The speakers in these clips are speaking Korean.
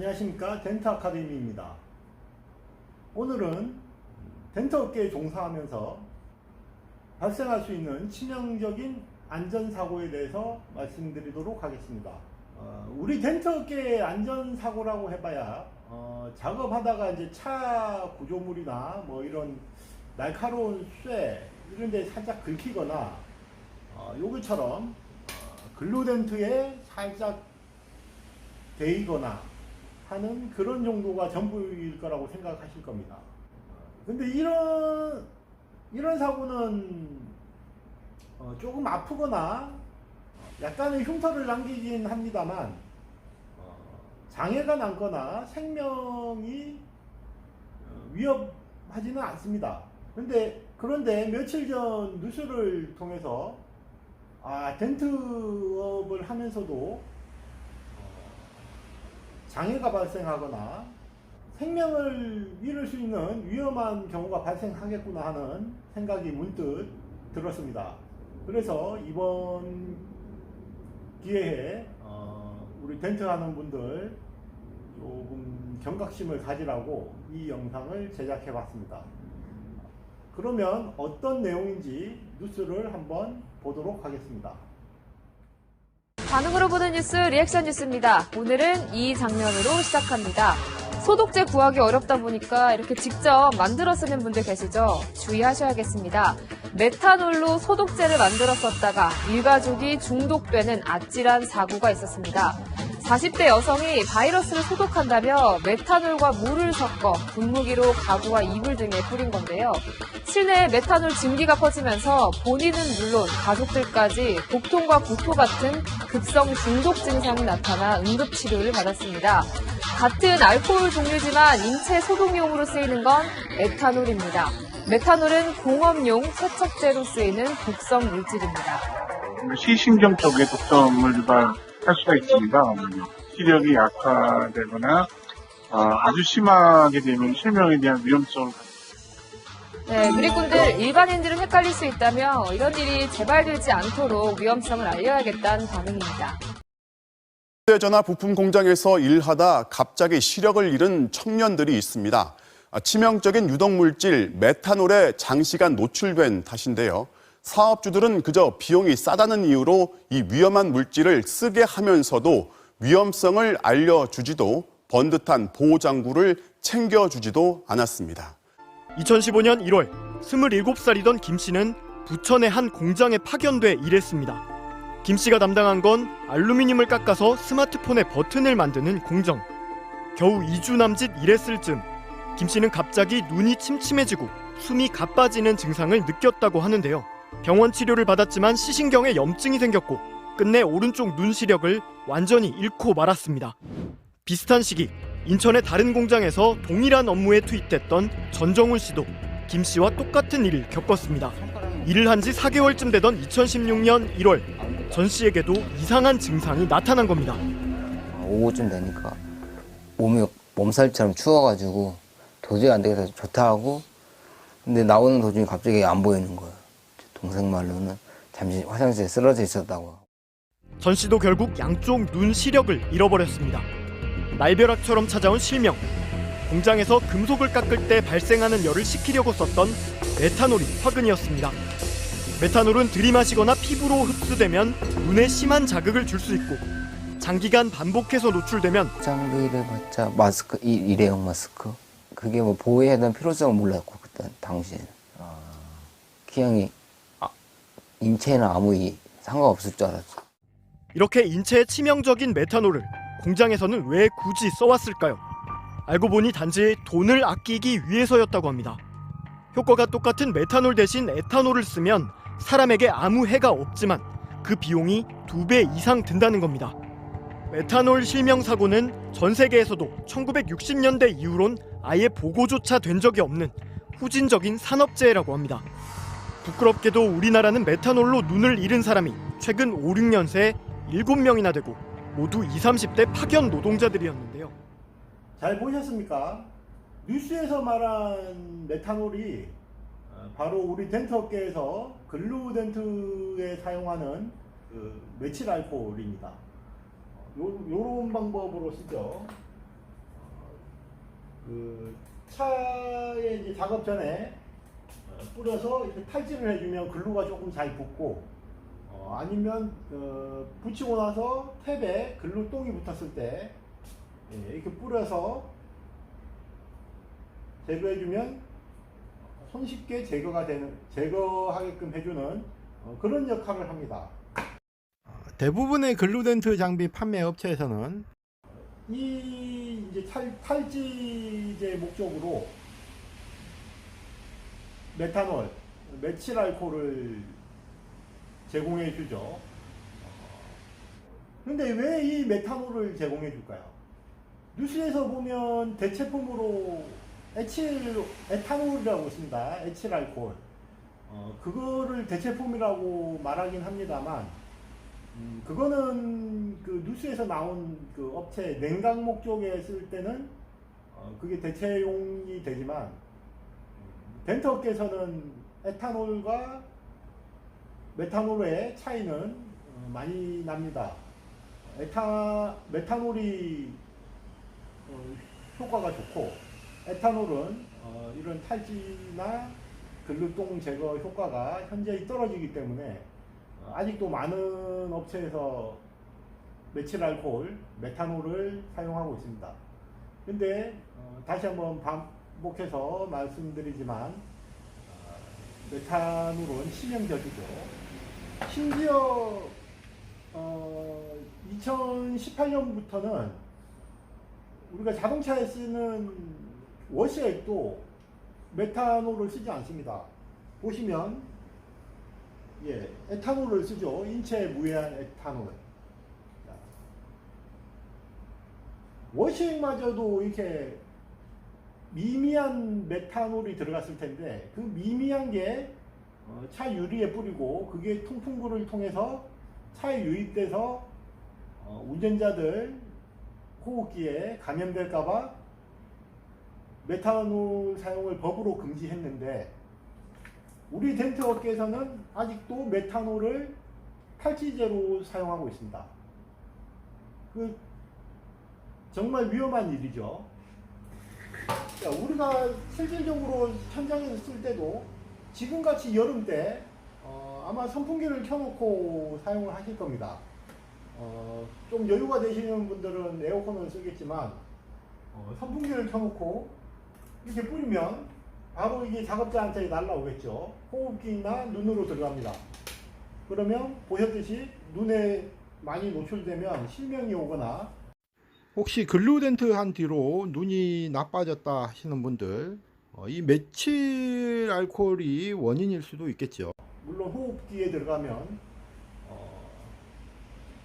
안녕하십니까. 덴트 아카데미입니다. 오늘은 덴트 업계에 종사하면서 발생할 수 있는 치명적인 안전사고에 대해서 말씀드리도록 하겠습니다. 우리 덴트 업계의 안전사고라고 해봐야 작업하다가 이제 차 구조물이나 뭐 이런 날카로운 쇠 이런 데 살짝 긁히거나 요기처럼 글루덴트에 살짝 데이거나 하는 그런 정도가 전부일 거라고 생각하실 겁니다. 근데 이런 사고는 조금 아프거나 약간의 흉터를 남기긴 합니다만 장애가 남거나 생명이 위협하지는 않습니다. 그런데 며칠 전 뉴스를 통해서 덴트업을 하면서도 장애가 발생하거나 생명을 잃을 수 있는 위험한 경우가 발생하겠구나 하는 생각이 문득 들었습니다. 그래서 이번 기회에 우리 덴트 하는 분들 조금 경각심을 가지라고 이 영상을 제작해 봤습니다. 그러면 어떤 내용인지 뉴스를 한번 보도록 하겠습니다. 반응으로 보는 뉴스 리액션 뉴스입니다. 오늘은 이 장면으로 시작합니다. 소독제 구하기 어렵다 보니까 이렇게 직접 만들어 쓰는 분들 계시죠? 주의하셔야겠습니다. 메탄올로 소독제를 만들어 썼다가 일가족이 중독되는 아찔한 사고가 있었습니다. 40대 여성이 바이러스를 소독한다며 메탄올과 물을 섞어 분무기로 가구와 이불 등에 뿌린 건데요. 실내에 메탄올 증기가 퍼지면서 본인은 물론 가족들까지 복통과 구토 같은 급성 중독 증상이 나타나 응급치료를 받았습니다. 같은 알코올 종류지만 인체 소독용으로 쓰이는 건 에탄올입니다. 메탄올은 공업용 세척제로 쓰이는 독성 물질입니다. 시신경 쪽에 독성을 유발할 수가 있습니다. 시력이 약화되거나 아주 심하게 되면 실명에 대한 위험성을 네, 누리꾼들, 일반인들은 헷갈릴 수 있다며 이런 일이 재발되지 않도록 위험성을 알려야겠다는 반응입니다. 휴대전화 부품 공장에서 일하다 갑자기 시력을 잃은 청년들이 있습니다. 치명적인 유독물질 메탄올에 장시간 노출된 탓인데요. 사업주들은 그저 비용이 싸다는 이유로 이 위험한 물질을 쓰게 하면서도 위험성을 알려주지도 번듯한 보호장구를 챙겨주지도 않았습니다. 2015년 1월 27살이던 김 씨는 부천의 한 공장에 파견돼 일했습니다. 김 씨가 담당한 건 알루미늄을 깎아서 스마트폰의 버튼을 만드는 공정. 겨우 2주 남짓 일했을 즈음 김 씨는 갑자기 눈이 침침해지고 숨이 가빠지는 증상을 느꼈다고 하는데요. 병원 치료를 받았지만 시신경에 염증이 생겼고 끝내 오른쪽 눈 시력을 완전히 잃고 말았습니다. 비슷한 시기 인천의 다른 공장에서 동일한 업무에 투입됐던 전정훈 씨도 김 씨와 똑같은 일을 겪었습니다. 일을 한 지 4개월쯤 되던 2016년 1월 전 씨에게도 이상한 증상이 나타난 겁니다. 오후쯤 되니까 몸이 몸살처럼 추워가지고 도저히 안 되겠어서 좋다 하고 근데 나오는 도중에 갑자기 안 보이는 거예요. 동생 말로는 잠시 화장실에 쓰러져 있었다고. 전 씨도 결국 양쪽 눈 시력을 잃어버렸습니다. 날벼락처럼 찾아온 실명. 공장에서 금속을 깎을 때 발생하는 열을 식히려고 썼던 메탄올이 화근이었습니다. 메탄올은 들이마시거나 피부로 흡수되면 눈에 심한 자극을 줄 수 있고 장기간 반복해서 노출되면 장비를 받자 마스크, 일회용 마스크. 그게 뭐 보호해야 되는 필요성을 몰랐고 그때 당시에는. 그냥 인체에는 아무 상관없을 줄 알았죠. 이렇게 인체에 치명적인 메탄올을 공장에서는 왜 굳이 써왔을까요? 알고 보니 단지 돈을 아끼기 위해서였다고 합니다. 효과가 똑같은 메탄올 대신 에탄올을 쓰면 사람에게 아무 해가 없지만 그 비용이 2배 이상 든다는 겁니다. 메탄올 실명 사고는 전 세계에서도 1960년대 이후론 아예 보고조차 된 적이 없는 후진적인 산업재해라고 합니다. 부끄럽게도 우리나라는 메탄올로 눈을 잃은 사람이 최근 5, 6년 새 7명이나 되고 모두 20, 30대 파견 노동자들이었는데요. 잘 보셨습니까? 뉴스에서 말한 메탄올이 바로 우리 덴트 업계에서 글루덴트에 사용하는 메칠 알코올입니다. 요런 방법으로 쓰죠. 그 차에 이제 작업 전에 뿌려서 이렇게 탈지를 해주면 글루가 조금 잘 붙고, 아니면 붙이고 나서 탭에 글루똥이 붙었을 때 이렇게 뿌려서 제거해주면 손쉽게 제거하게끔 해주는 그런 역할을 합니다. 대부분의 글루덴트 장비 판매 업체에서는 이 이제 탈지제 목적으로 메탄올, 메칠 알코올을 제공해 주죠. 근데 왜 이 메탄올을 제공해 줄까요? 뉴스에서 보면 대체품으로 에탄올이라고 있습니다. 에칠 알코올. 그거를 대체품이라고 말하긴 합니다만, 그거는 그 뉴스에서 나온 그 업체 냉각 목적에 쓸 때는 그게 대체용이 되지만, 덴터업계에서는 에탄올과 메탄올의 차이는 많이 납니다. 메탄올이 효과가 좋고, 에탄올은 이런 탈지나 글루똥 제거 효과가 현저히 떨어지기 때문에 아직도 많은 업체에서 메칠 알코올, 메탄올을 사용하고 있습니다. 근데 다시 한번 반복해서 말씀드리지만, 메탄올은 치명적이죠. 심지어 2018년부터는 우리가 자동차에 쓰는 워시액도 메탄올을 쓰지 않습니다. 보시면 에탄올을 쓰죠. 인체 무해한 에탄올. 워시액마저도 이렇게 미미한 메탄올이 들어갔을 텐데, 그 미미한 게 차 유리에 뿌리고 그게 통풍구를 통해서 차에 유입돼서 운전자들 호흡기에 감염될까봐 메탄올 사용을 법으로 금지했는데, 우리 덴트 업계에서는 아직도 메탄올을 탈지제로 사용하고 있습니다. 그 정말 위험한 일이죠. 우리가 실질적으로 현장에서 쓸 때도 지금같이 여름 때 아마 선풍기를 켜놓고 사용을 하실 겁니다. 좀 여유가 되시는 분들은 에어컨을 쓰겠지만, 선풍기를 켜놓고 이렇게 뿌리면 바로 이게 작업자한테 날라오겠죠. 호흡기나 눈으로 들어갑니다. 그러면 보셨듯이 눈에 많이 노출되면 실명이 오거나, 혹시 글루덴트 한 뒤로 눈이 나빠졌다 하시는 분들, 이 메칠 알코올이 원인일 수도 있겠죠. 물론 호흡기에 들어가면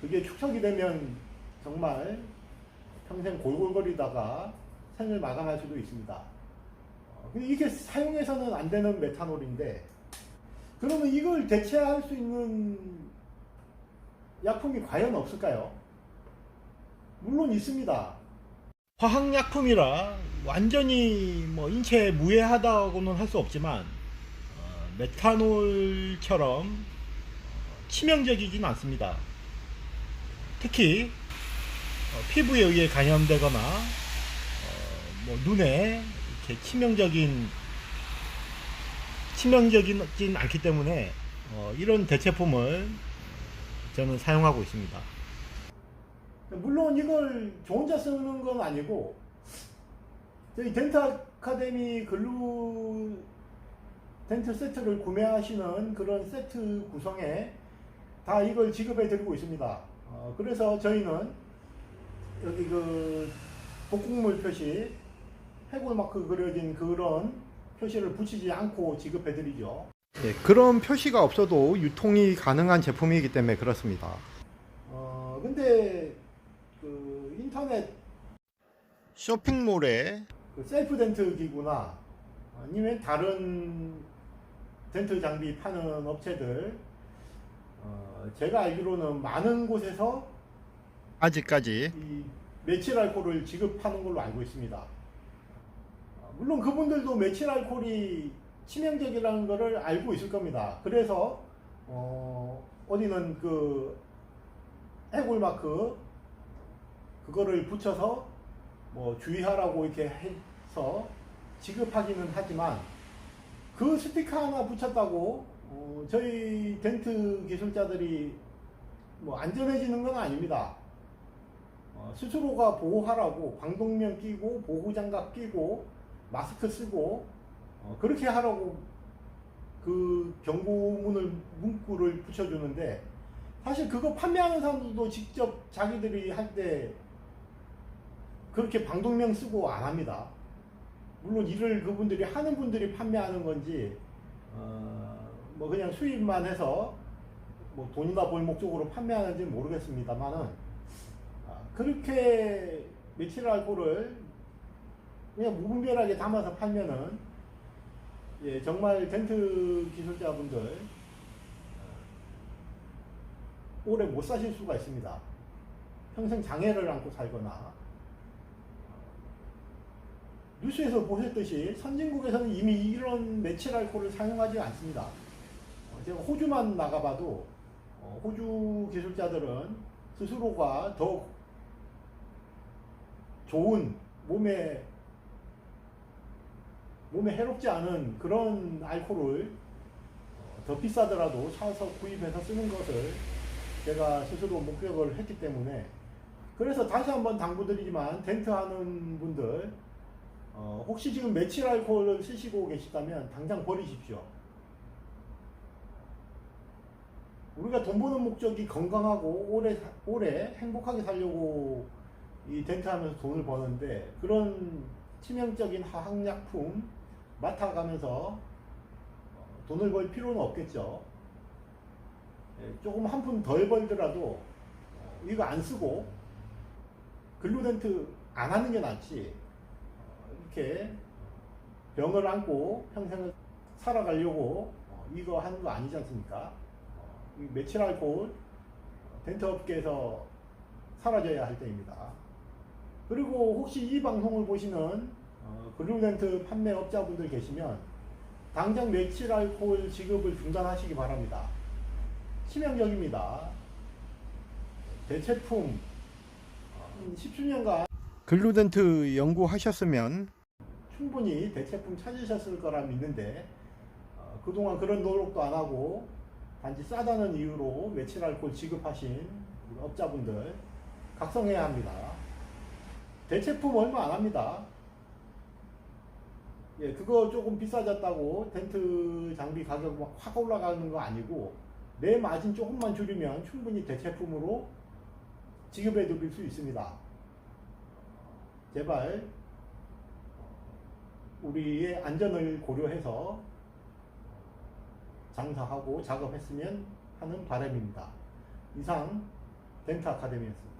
그게 축적이 되면 정말 평생 골골거리다가 생을 마감할 수도 있습니다. 이게 사용해서는 안 되는 메탄올인데, 그러면 이걸 대체할 수 있는 약품이 과연 없을까요? 물론 있습니다. 화학약품이라 완전히 뭐 인체에 무해하다고는 할 수 없지만, 메탄올처럼 치명적이진 않습니다. 특히 피부에 의해 감염되거나 뭐 눈에 이렇게 치명적이진 않기 때문에 이런 대체품을 저는 사용하고 있습니다. 물론 이걸 저 혼자 쓰는 건 아니고, 저희 덴트 아카데미 글루 덴트 세트를 구매하시는 그런 세트 구성에 다 이걸 지급해 드리고 있습니다. 그래서 저희는 여기 그 복국물 표시, 해골 마크 그려진 그런 표시를 붙이지 않고 지급해 드리죠. 네, 그런 표시가 없어도 유통이 가능한 제품이기 때문에 그렇습니다. 근데 그 인터넷 쇼핑몰에 그 셀프 덴트 기구나 아니면 다른 덴트 장비 파는 업체들, 제가 알기로는 많은 곳에서 아직까지 이 메칠 알코올을 지급하는 걸로 알고 있습니다. 물론 그분들도 메칠 알코올이 치명적이라는 것을 알고 있을 겁니다. 그래서 어디는 그 해골 마크 그거를 붙여서 뭐 주의하라고 이렇게 지급하기는 하지만 그 스티커 하나 붙였다고 저희 덴트 기술자들이 뭐 안전해지는 건 아닙니다. 스스로가 보호하라고 방독면 끼고 보호장갑 끼고 마스크 쓰고 그렇게 하라고 그 경고문을 문구를 붙여주는데, 사실 그거 판매하는 사람들도 직접 자기들이 할 때 그렇게 방독면 쓰고 안 합니다. 물론 일을 그분들이 하는 분들이 판매하는 건지 뭐 그냥 수입만 해서 뭐 돈이나 벌 목적으로 판매하는지 모르겠습니다만은, 그렇게 메틸 알코올을 그냥 무분별하게 담아서 팔면은 예, 정말 덴트 기술자분들 오래 못 사실 수가 있습니다. 평생 장애를 안고 살거나. 뉴스에서 보셨듯이 선진국에서는 이미 이런 메틸 알코올을 사용하지 않습니다. 제가 호주만 나가봐도 호주 기술자들은 스스로가 더 좋은 몸에 해롭지 않은 그런 알코올을 더 비싸더라도 사서 구입해서 쓰는 것을 제가 스스로 목격을 했기 때문에, 그래서 다시 한번 당부드리지만 덴트 하는 분들 혹시 지금 메틸 알코올을 쓰시고 계시다면 당장 버리십시오. 우리가 돈 버는 목적이 건강하고 오래 행복하게 살려고 이 덴트 하면서 돈을 버는데, 그런 치명적인 화학약품 맡아가면서 돈을 벌 필요는 없겠죠. 조금 한 푼 덜 벌더라도 이거 안 쓰고 글루 덴트 안 하는 게 낫지, 이렇게 병을 안고 평생을 살아가려고 이거 하는 거 아니지 않습니까? 이 메틸 알코올 덴트 업계에서 사라져야 할 때입니다. 그리고 혹시 이 방송을 보시는 글루 덴트 판매업자분들 계시면 당장 메틸 알코올 지급을 중단하시기 바랍니다. 치명적입니다. 대체품 10수년간 글루 덴트 연구하셨으면 충분히 대체품 찾으셨을 거라 믿는데 그동안 그런 노력도 안 하고 단지 싸다는 이유로 메틸 알코올 지급하신 업자분들 각성해야 합니다. 대체품 얼마 안 합니다. 예, 그거 조금 비싸졌다고 덴트 장비 가격 막 확 올라가는 거 아니고, 내 마진 조금만 줄이면 충분히 대체품으로 지급해 드릴 수 있습니다. 제발 우리의 안전을 고려해서 장사하고 작업했으면 하는 바람입니다. 이상 덴트 아카데미였습니다.